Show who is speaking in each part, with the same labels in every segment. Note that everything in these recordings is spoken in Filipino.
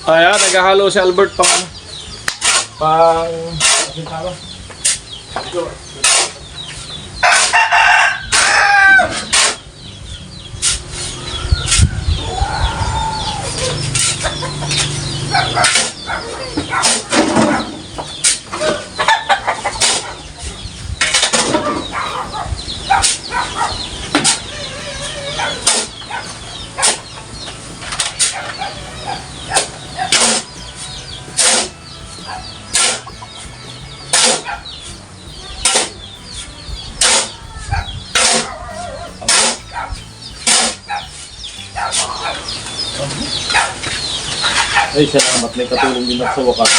Speaker 1: Ayan, naghahalo si Albert pang Bintana. Ay, salamat. May katulong din sa wakas.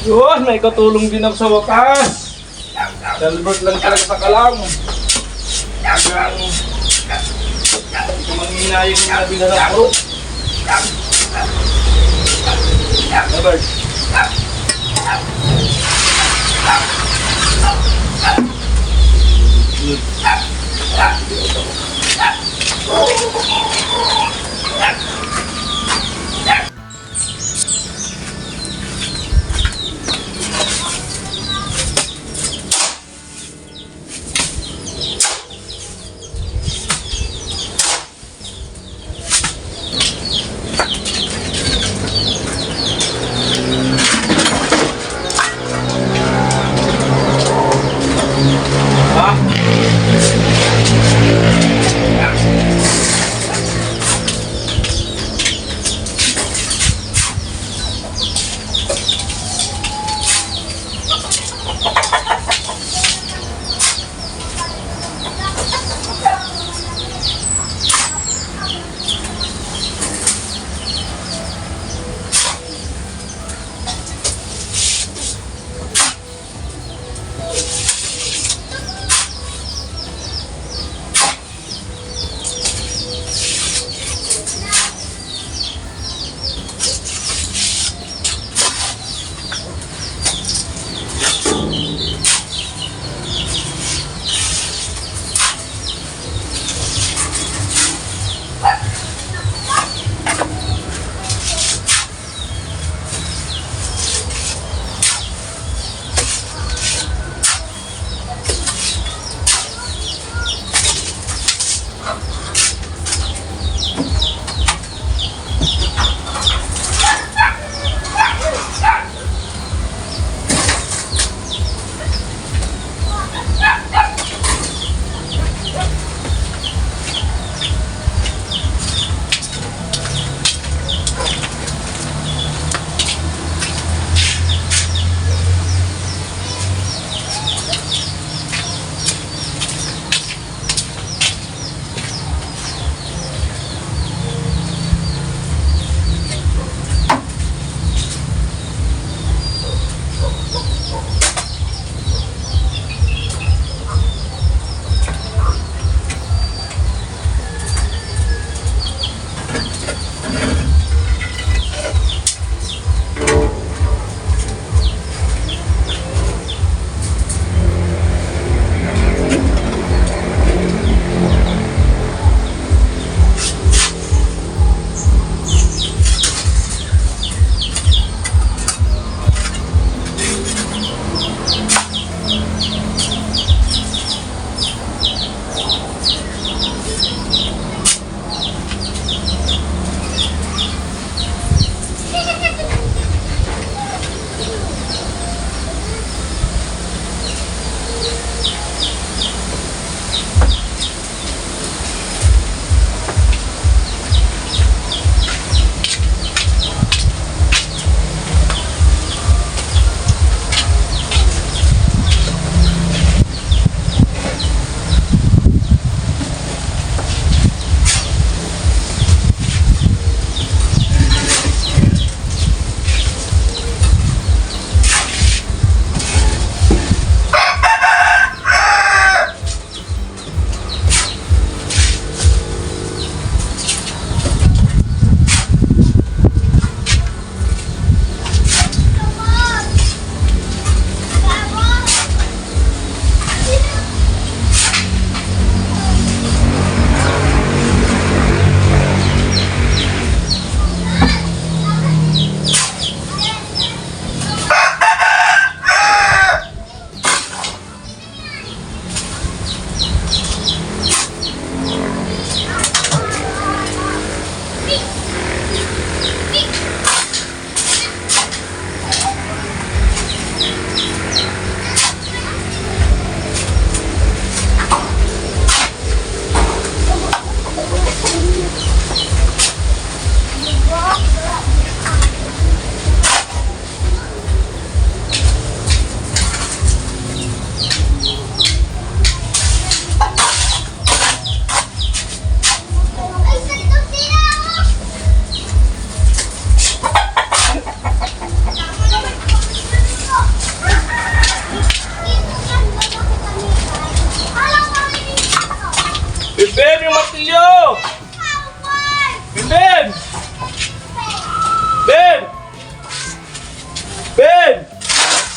Speaker 1: Yun, may katulong din sa wakas. Albert lang talaga sa kalam. Kung manghihinayin yung nabila ng fruit. Albert.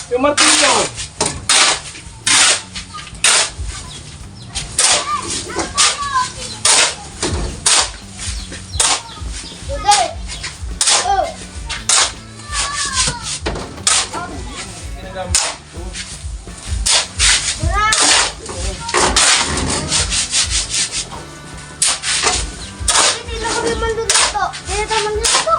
Speaker 1: Yung martilyo. Ginagamit ito.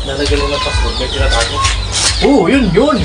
Speaker 1: Nalagyan ng password, may tinatago.
Speaker 2: Oo, yun!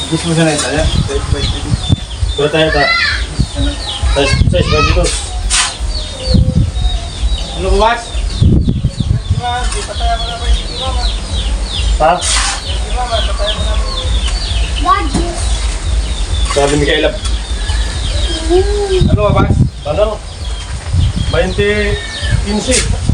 Speaker 1: Gusto mo siya na itaya?
Speaker 2: Wala tayo ta. Size ba dito?
Speaker 1: Ano ba, boss? Di pataya mo na ba yung mama?
Speaker 2: Ha?
Speaker 1: Di mama, pataya mo na ba?
Speaker 2: Sabi ni Kailap.
Speaker 1: Ano ba, boss?
Speaker 2: Ano? 20-15.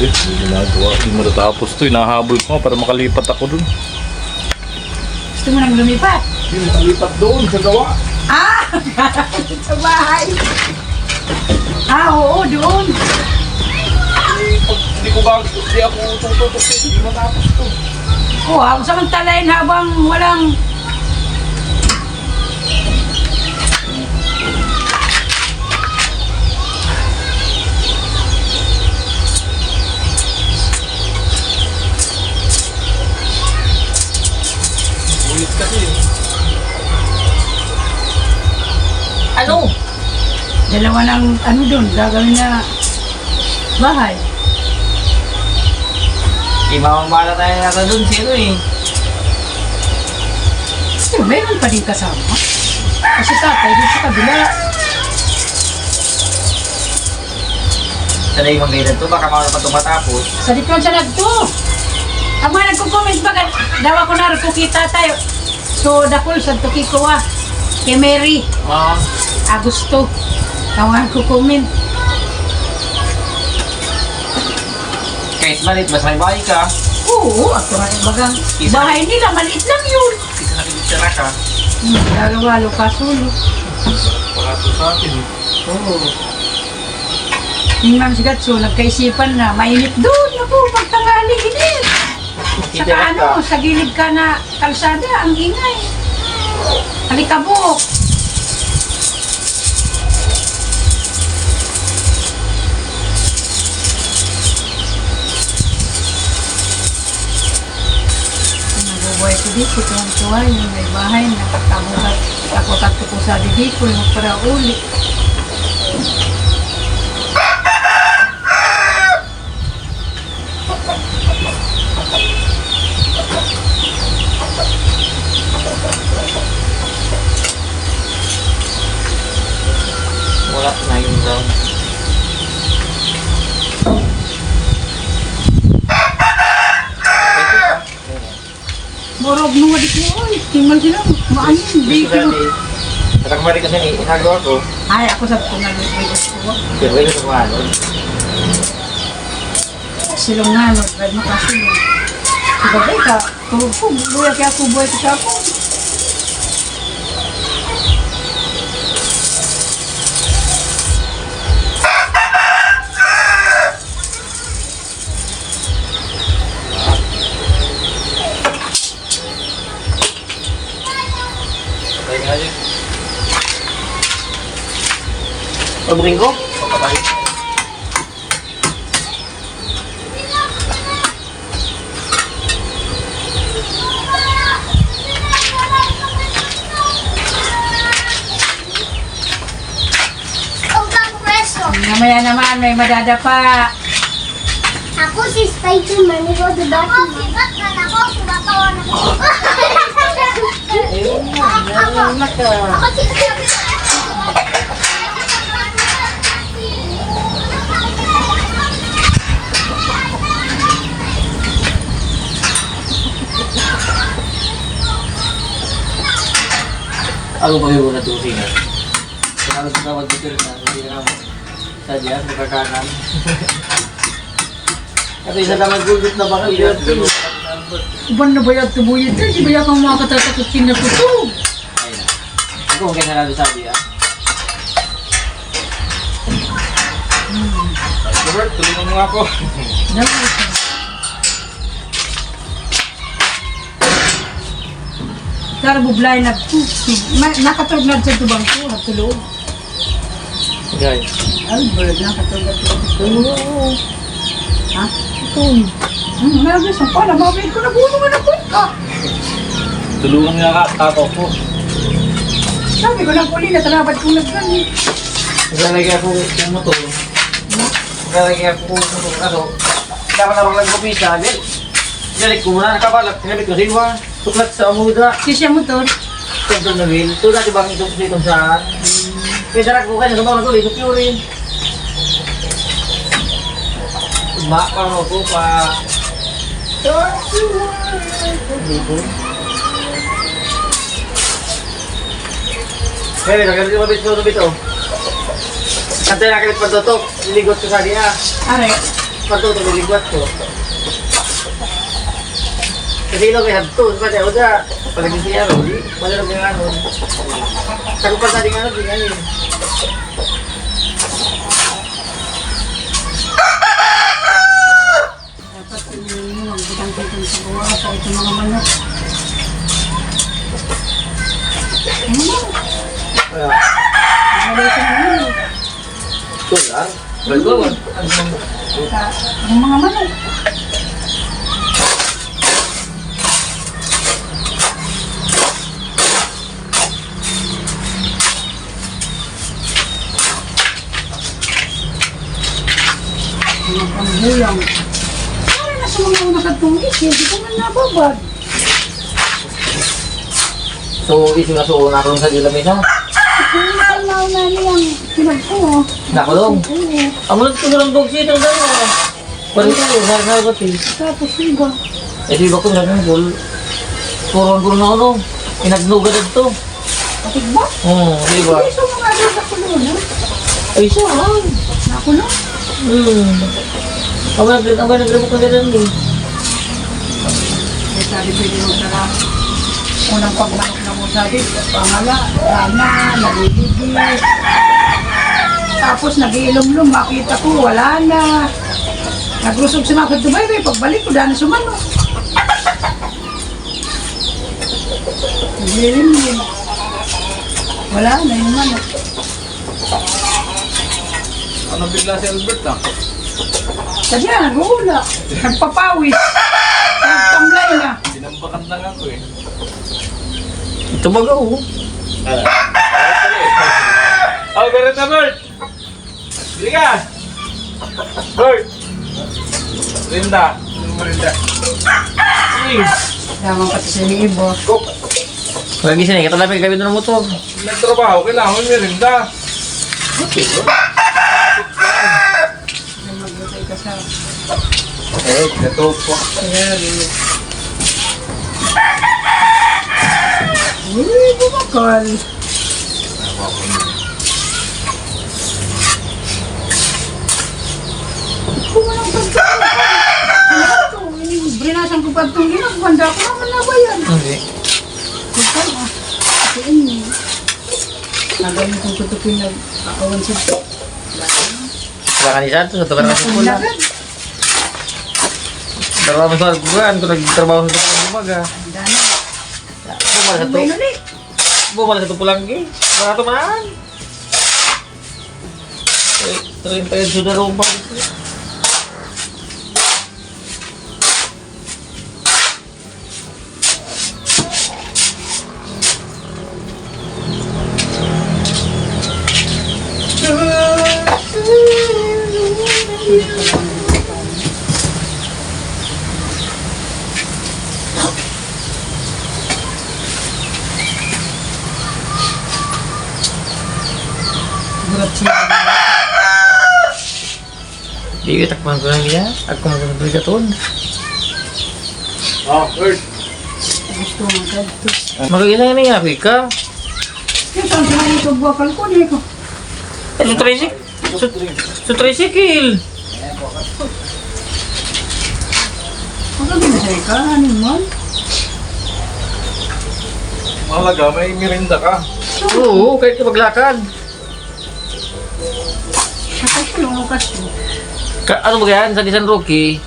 Speaker 2: Hindi ginagawa. Hindi mo natapos ito. Hinahabol ko para makalipat ako dun.
Speaker 3: Gusto mo nang lumipat?
Speaker 1: Hindi makalipat doon sa gawa.
Speaker 3: Ah! Sa bahay! Ah, oo, doon.
Speaker 1: Hindi ko ba, hindi ako tututok dito. Hindi matapos ito.
Speaker 3: Oo, ako samantalain habang walang...
Speaker 1: Ulit kasi eh.
Speaker 4: Ano?
Speaker 3: Dalawa ng ano doon, gagawin na bahay.
Speaker 4: Imamamala tayo nata dun, sino eh.
Speaker 3: Pero meron pa din kasama. Kasi tatay doon sa kabila.
Speaker 4: Sana yung magayad to, baka mga pa tumatapos.
Speaker 3: Sa dito siya nagto. Ang mga nagko-comment ba, daw ako na kita tayo. So, dakol sa tuki ko kay Mary.
Speaker 4: Oo.
Speaker 3: Agusto. Tawagan ko comment.
Speaker 4: Kahit malit, mas may bahay ka.
Speaker 3: Oo, ako nga bagang bahay nila, maliit lang yun.
Speaker 4: Isa na pinitsara ka.
Speaker 3: Gagawalo ka sulo.
Speaker 1: Pakato sa akin eh.
Speaker 3: Oo. Yung mga sigatso, nagkaisipan na mainit doon. Ako, pagtangali, init. Saka ano, sa gilid ka na kalsada, ang ingay. Alikabok. Nabubuhay ko dito, tuwang-tuwa yung may bahay, nakatabuhat. Takot-takot ko sa dito, yung para uli.
Speaker 4: Wala na yung ground.
Speaker 3: Morog nung adik mo, oy. Timal sila, maanin, bigil.
Speaker 4: Sa kamari kasi ni inagawa ko,
Speaker 3: Ay, ako sa tungal ng bigil ko.
Speaker 4: pero wala ko ano.
Speaker 3: silong nga, kahit makasilong. Sabagay ka, tulog ko, buhay kaya ako, buhay ka ako.
Speaker 4: Patay nga yun. Pabuking ko? Patay.
Speaker 3: Mamaya naman, may madadapa.
Speaker 5: Ako si Spider-Man, ikaw the Batman. Ako si Batman, ako sumatawan ako. Ako si
Speaker 4: Ako ba yung una tusing ha? Kaya sa tawag dito rin na, hindi na mo. Sadya, nakakanan. Kasi isa naman gulbit na bakal yun.
Speaker 3: Iban na bayad tubuyid ka, di ba yan kang mga katatakot kinatutog?
Speaker 4: Ayun na. Ako ang kaya sabi ha.
Speaker 1: Robert, tulungan mo nga ako.
Speaker 3: Kaya bublay na nakatulog na sa tubang ko, natulog.
Speaker 4: Okay.
Speaker 3: Albert, nakatulog na sa tubang. Ha? Ito. Meron sa pala, mabait ko na buno nga na ka.
Speaker 2: Tulungan nga ka, tato ko.
Speaker 3: Sabi ko ng puli na talabat ko nagkani.
Speaker 4: Naglalagay ako ng motor. Naglalagay ako ng motor. Kaso, dapat na lang kupisa. Galit ko muna, nakabalak. Galit ko siwa. Tuklat sa amuda.
Speaker 3: Kisya motor.
Speaker 4: Ito na wil. Ito dati bang ito saan. Kaya sarap ko kanya sa bawang ito. Ito pure. Para mo po pa. Dito. Kaya nagalit mo bito. Kantay nakalit pagtutok. Niligot ko sa diya.
Speaker 3: Are.
Speaker 4: Pagtutok niligot ko. Kasi ilo may hadto, sa pati uda, palagi siya ro, wala rin yung ano. Tagupan sa ating ano, di ganyan.
Speaker 3: Dapat yung magbutang-butang sa buwa sa itong mga manok.
Speaker 4: Kaya,
Speaker 3: Malay sa mga
Speaker 4: ito lang. Bago mo.
Speaker 3: ang mga manok. Mga pangbulang. Ay, nasa mga nakatungis, hindi ko man nababad.
Speaker 4: So, isu na so, nakulong sa dila mesa.
Speaker 3: Kung nakalmaw na niyang pinag ko.
Speaker 4: Nakulong?
Speaker 3: Oo.
Speaker 4: Ang mulot ko lang dog siya, ito dalawa. Parin ko, narasagot eh.
Speaker 3: Tapos iba.
Speaker 4: Eh, di ba ko nagulol? Turon na ano, inagnugad ito.
Speaker 3: Patig ba?
Speaker 4: Oo, di ba?
Speaker 3: Hindi sa mga doon sa kulungan.
Speaker 4: Ay, siya, ay.
Speaker 3: Nakulong.
Speaker 4: Ang nagrebok na ganun eh.
Speaker 3: May sabi pwede mo sarap. Unang pagmanok na mo sabi, pangala, lana, nalilibis. Tapos nag-iilom-lom, makita ko, wala na. Naglusog si Makad Dubai, pagbalik ko, dahil sumanok. Nag-ilim-lim. Wala na yung manok.
Speaker 1: Ano bigla si Albert ah?
Speaker 3: Sadya, nag-uula. Nagpapawis. Nagtamlay na.
Speaker 1: Sinambakan lang ako eh.
Speaker 4: Ito ba go?
Speaker 1: Oh, ganun na Bert! Bili ka! Bert! Rinda! Ano mo rinda?
Speaker 3: Lamang pati sa libo.
Speaker 1: Cook!
Speaker 4: Lagi siya, katalapin kami doon ng motor.
Speaker 1: Nagtrabaho, kailangan mo yung rinda.
Speaker 4: Okay, bro.
Speaker 3: Maglutay ka sa...
Speaker 1: Eh, ito po.
Speaker 3: Uy, bumakal. Kung walang pagkakas. ko pa itong ginagmanda ko naman na ba yan?
Speaker 4: Hindi.
Speaker 3: Kupan ah. Kasi ini. Nagaling kong tutupin na akawan sa ito.
Speaker 4: Wala ka ni Santos, ito ka na kasi pula. Trabaho mo sa kukuhan, kung nagtrabaho sa ito ng umaga.
Speaker 3: Dana.
Speaker 4: Bumala sa ito.
Speaker 3: May nuli.
Speaker 4: Bumala sa ito pulang gi. Baka ito man. Trin pa yun sudah rumah.
Speaker 3: Gurat siya.
Speaker 4: Di takpan ko lang niya. Ako magandang ka tuon.
Speaker 1: Oh, Kurt.
Speaker 3: Gusto mo agad.
Speaker 4: Magagina nga ni ka.
Speaker 3: Ito ang sila ito bakal ko niya ko.
Speaker 4: Su tricycle.
Speaker 3: Ano ginasay ka? Ano man?
Speaker 1: Mahalaga, may merinda ka.
Speaker 4: Oo, kahit ka maglakad.
Speaker 3: Kapag ko yung lukas ko.
Speaker 4: Ano ba yan? Sa San Roque,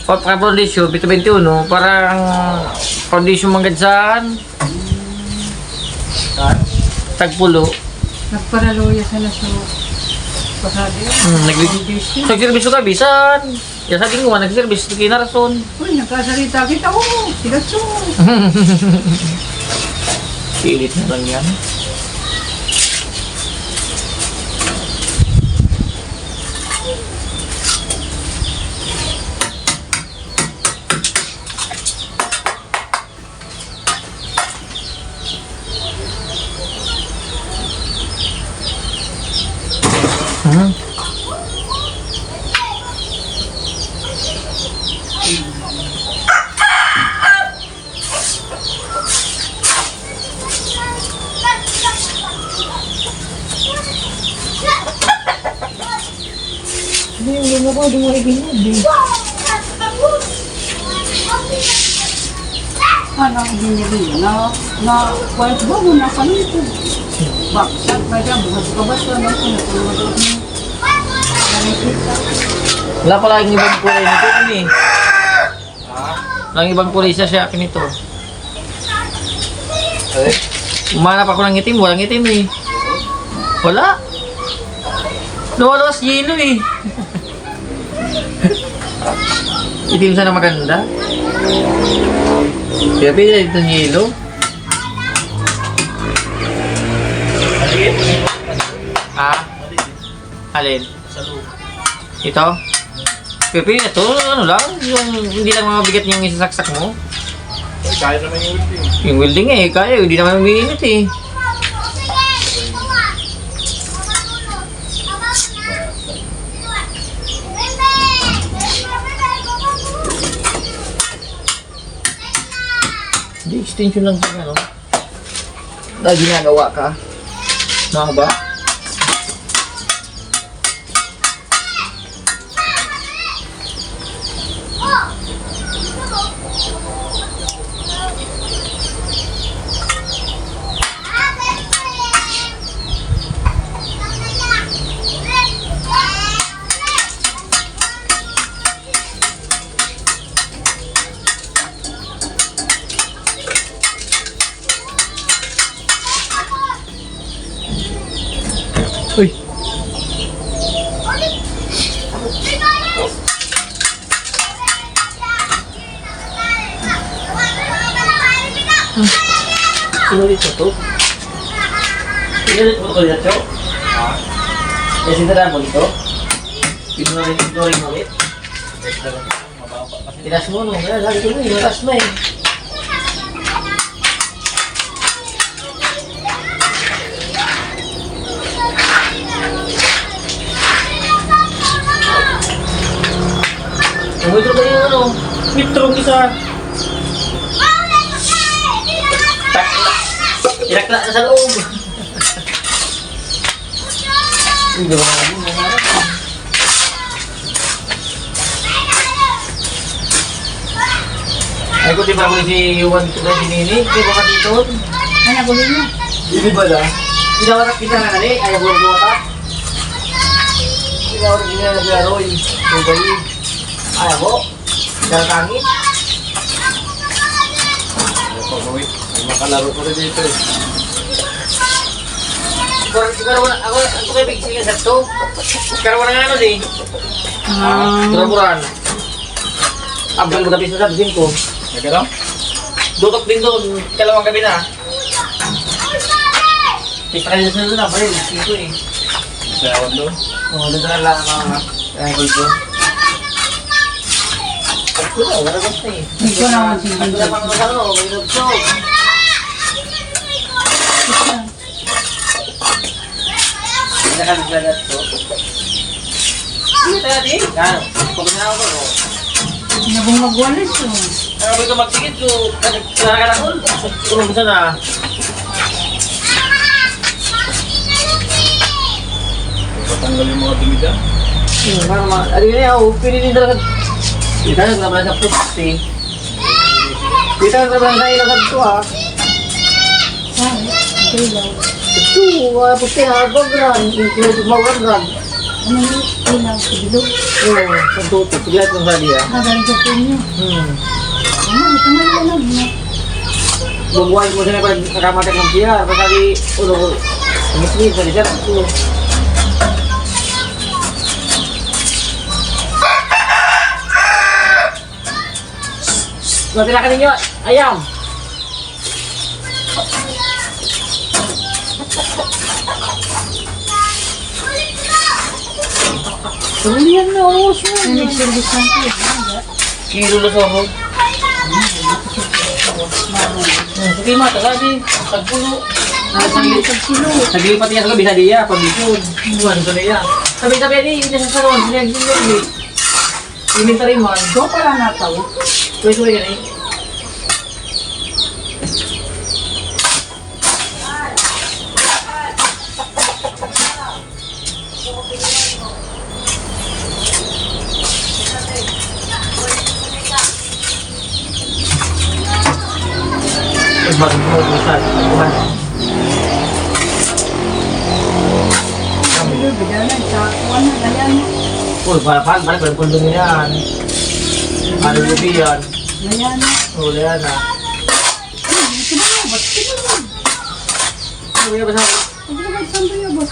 Speaker 4: pagka-kondisyon, 21, parang kondisyon manggadsan. Tagpulo.
Speaker 3: Nagparaloya sa naso. Pasado yun.
Speaker 4: Nagservisyo ka, bisan. Ya sabi ko nga, nagservisyo ka na rason.
Speaker 3: Uy, nagkasalita kita. Oo, sigatso.
Speaker 4: Pilit na lang yan. Hindi mo ko ibinod.
Speaker 3: Ano ang binili na kwento ba mo na kanito? Baksak ba dyan? Bukas ka ba ito? Ano ko na kulunod mo? Nakikita.
Speaker 4: Wala pala yung ibang kulay nito eh. Walang ibang kulay sa akin ito. Umanap ako ng itim, walang itim eh. Wala. Nawala sa yelo eh. Itim sana maganda. Kaya pila dito ng yelo. Ah? Alin? Ito? Pipili na to, ano lang, yung hindi lang mabigat yung isasaksak mo.
Speaker 1: Kaya naman yung welding.
Speaker 4: Yung welding eh, kaya, hindi naman umiinit eh. Hindi, extension lang sa ano. Dahil ginagawa ka. Mga ba? Uy! Inulit mo to? Inulit mo to ulit ito? Asintadahan mo dito? Inulit mo ulit? Tinas mo no? Kaya sabi ko mo, inulas mo eh. Metro ba yung ano? Metro isa. Ilakla na sa loob. Hindi ba naman? Ay ko di ba ako si Juan ko na si Nini? Di ba ka dito?
Speaker 3: Ay, nagulo niya.
Speaker 4: Hindi ba lang? Inawarak kita na kani? Ayaw ko buwata? Inawarak kita na naglaro eh. Tubay. Ayaw ko. Daratangin.
Speaker 1: Pagawin. May makalaro ko rin dito eh.
Speaker 4: Siguro ako kayo bigsigan sa to. Siguro na nga ano di. Kurakuran. Abang mo tapis na sabihin ko.
Speaker 1: Nagano?
Speaker 4: Dutok din doon. Kalawang gabi na. Kita kayo sa doon na. Baril. Dito eh.
Speaker 1: Sayawan doon.
Speaker 4: Oo, doon na lang mga triangle ko. Wala, wala basta eh.
Speaker 3: Ito naman si
Speaker 4: Wala
Speaker 3: Gilbert.
Speaker 4: pang ano, may nagso. Nakaliglagat to. Ano tayo di? Ano? Pag na ako to.
Speaker 3: Nabong magwalis oh.
Speaker 4: Ano ba ito magtigit ko? Nakakarakol? Urong sa na.
Speaker 1: Patanggal yung mga dumi dyan.
Speaker 4: Ano yun yan? Pili din talaga. Kita naglaban sa puti. Kita naglaban sa ilagad ko ha.
Speaker 3: Ay, okay lang.
Speaker 4: Ito, puti ha. Bagran. Mawagran.
Speaker 3: Ano yung ilaw sa bilog?
Speaker 4: Oo, sa tuto. Paglat ng sali ha.
Speaker 3: Nagaling sa punyo. Ano, ito maliwanag na.
Speaker 4: Bungguan mo sila pag nakamatak ng siya. Pagkali, ulo, umusli, sa lisar. Matila ninyo, ayam! Tulihan na, umus mo.
Speaker 3: Ano yung service ng ito?
Speaker 4: Kilo na sa ako. Sige ma, tagadi. Tagpuno.
Speaker 3: Nasanglit sa silo.
Speaker 4: Naglipat niya sa gabi sa diya, pag-isod. Iwan ko na yan. Sabi-sabi niya, hindi sa salon. Sinag-sinag. Inventory man.
Speaker 3: Ito pala nataw.
Speaker 4: Tuloy-tuloy yan eh. Bakit mo usan?
Speaker 3: Bigyan na, sa kuwan na, ganyan.
Speaker 4: Uy, balik pundong yan. Ano yung yan?
Speaker 3: Ganyan na.
Speaker 4: Wala yan ah.
Speaker 3: Ito na nga, ba't ito na?
Speaker 4: Ano yung basa?
Speaker 3: Ang gabag sa bayabas.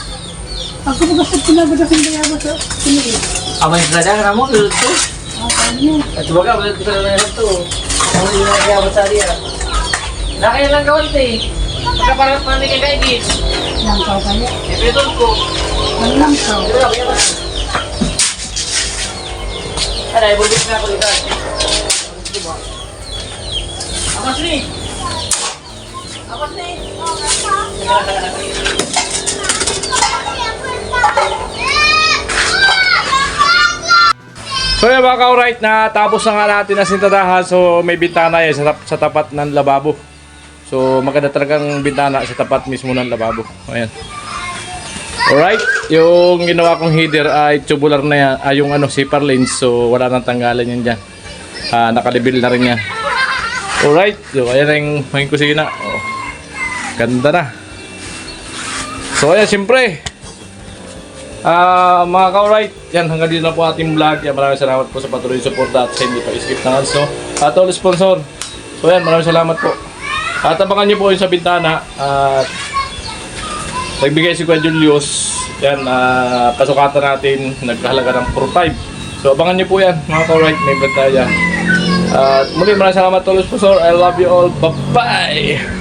Speaker 3: Ang gabag sa pinagod sa bayabas. Pinagod.
Speaker 4: Abang sa sadya ka mo, lulot to.
Speaker 3: Ano yun?
Speaker 4: At baga, wala ko na lang to. Ano yung nagyabot sa diya? Nakaya lang gawin ito eh. Pagkaparang panig ang kaigit.
Speaker 3: Langkaw kaya.
Speaker 4: Eh, pinutol ko.
Speaker 3: Ang langkaw.
Speaker 4: Ito lang, kaya ba? Ay, bulbis na ako dito. Amas ni! Amas ni!
Speaker 2: So yan mga ka-alright, na tapos na nga natin Asintadahan. So may bintana yan sa tapat ng lababo. So maganda talagang bintana sa tapat mismo ng lababo. Ayan. Alright, yung ginawa kong header ay tubular na yan, yung ano, zipper lens. So wala nang tanggalan yan dyan. Nakalibil na rin yan. Alright, so ayan ang maging kusina. Oh, ganda na. So ayan, siyempre mga ka-alright, yan, hanggang dito na po ating vlog. Yan, maraming salamat po sa patuloy suporta at sa hindi pa-skip na ads, no? At all sponsor. So yan, maraming salamat po. At abangan nyo po yun sa bintana. At nagbigay si Kuya Julius. Yan, pasukatan natin, nagkahalaga ng 4-5. So abangan nyo po yan mga ka-alright, may vlog tayo yan. At muli, maraming salamat all sponsor. I love you all. Bye-bye!